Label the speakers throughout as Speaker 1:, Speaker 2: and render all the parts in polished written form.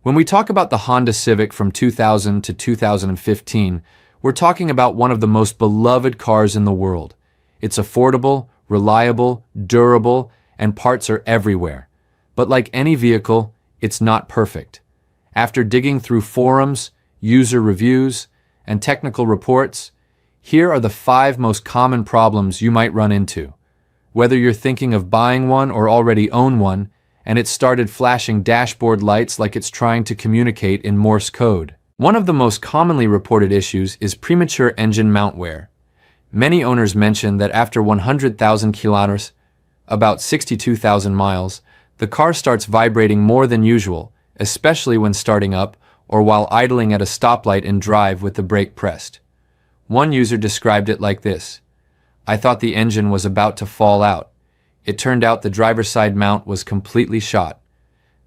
Speaker 1: When we talk about the Honda Civic from 2000 to 2015, we're talking about one of the most beloved cars in the world. It's affordable, reliable, durable, and parts are everywhere. But like any vehicle, it's not perfect. After digging through forums, user reviews, and technical reports, here are the 5 most common problems you might run into. Whether you're thinking of buying one or already own one, and it started flashing dashboard lights like it's trying to communicate in Morse code. One of the most commonly reported issues is premature engine mount wear. Many owners mention that after 100,000 kilometers, about 62,000 miles, the car starts vibrating more than usual, especially when starting up or while idling at a stoplight in drive with the brake pressed. One user described it like this: "I thought the engine was about to fall out. It turned out the driver's side mount was completely shot."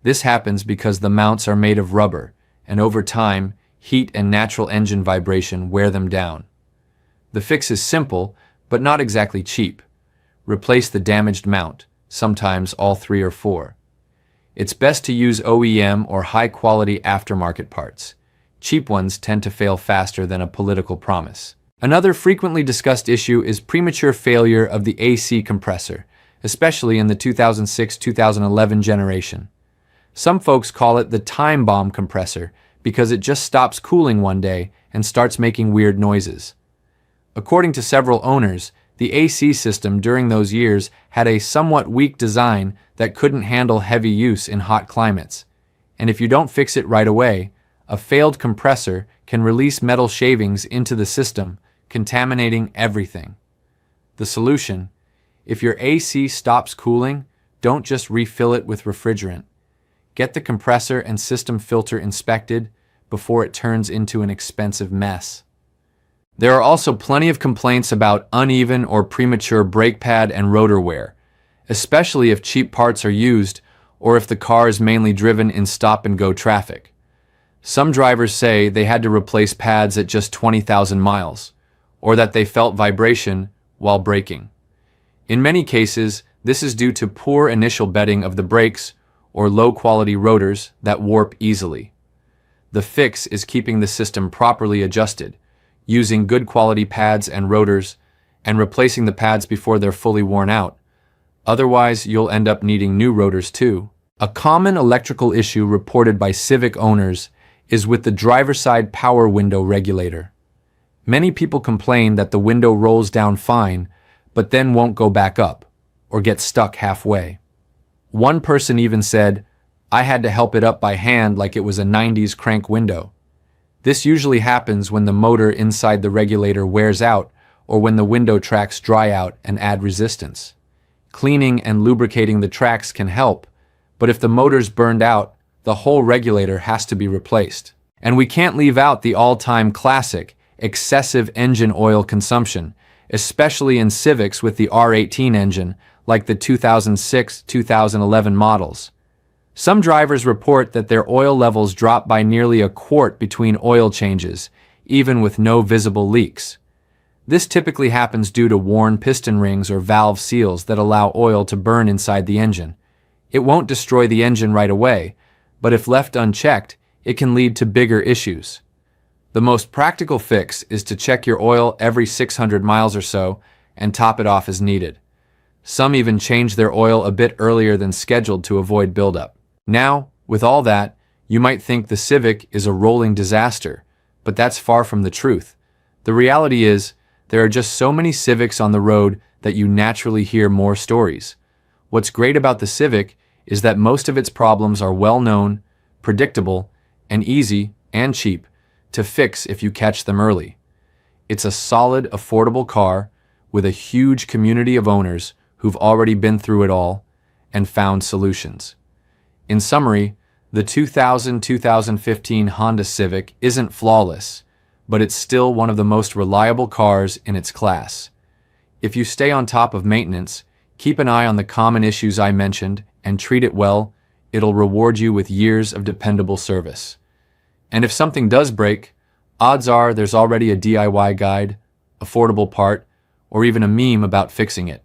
Speaker 1: This happens because the mounts are made of rubber, and over time, heat and natural engine vibration wear them down. The fix is simple, but not exactly cheap. Replace the damaged mount, sometimes all 3 or 4. It's best to use OEM or high-quality aftermarket parts. Cheap ones tend to fail faster than a political promise. Another frequently discussed issue is premature failure of the AC compressor, especially in the 2006-2011 generation. Some folks call it the time bomb compressor because it just stops cooling one day and starts making weird noises. According to several owners, the AC system during those years had a somewhat weak design that couldn't handle heavy use in hot climates. And if you don't fix it right away, a failed compressor can release metal shavings into the system, contaminating everything. The solution: if your AC stops cooling, don't just refill it with refrigerant. Get the compressor and system filter inspected before it turns into an expensive mess. There are also plenty of complaints about uneven or premature brake pad and rotor wear, especially if cheap parts are used or if the car is mainly driven in stop-and-go traffic. Some drivers say they had to replace pads at just 20,000 miles, or that they felt vibration while braking. In many cases, this is due to poor initial bedding of the brakes or low-quality rotors that warp easily. The fix is keeping the system properly adjusted, using good quality pads and rotors, and replacing the pads before they're fully worn out. Otherwise, you'll end up needing new rotors too. A common electrical issue reported by Civic owners is with the driver's side power window regulator. Many people complain that the window rolls down fine, but then won't go back up, or get stuck halfway. One person even said, "I had to help it up by hand like it was a 90s crank window." This usually happens when the motor inside the regulator wears out or when the window tracks dry out and add resistance. Cleaning and lubricating the tracks can help, but if the motor's burned out, the whole regulator has to be replaced. And we can't leave out the all-time classic, excessive engine oil consumption, especially in Civics with the R18 engine, like the 2006-2011 models. Some drivers report that their oil levels drop by nearly a quart between oil changes, even with no visible leaks. This typically happens due to worn piston rings or valve seals that allow oil to burn inside the engine. It won't destroy the engine right away, but if left unchecked, it can lead to bigger issues. The most practical fix is to check your oil every 600 miles or so and top it off as needed. Some even change their oil a bit earlier than scheduled to avoid buildup. Now, with all that, you might think the Civic is a rolling disaster, but that's far from the truth. The reality is, there are just so many Civics on the road that you naturally hear more stories. What's great about the Civic is that most of its problems are well known, predictable, and easy and cheap to fix if you catch them early. It's a solid, affordable car with a huge community of owners who've already been through it all and found solutions. In summary, the 2000-2015 Honda Civic isn't flawless, but it's still one of the most reliable cars in its class. If you stay on top of maintenance, keep an eye on the common issues I mentioned, and treat it well, it'll reward you with years of dependable service. And if something does break, odds are there's already a DIY guide, affordable part, or even a meme about fixing it.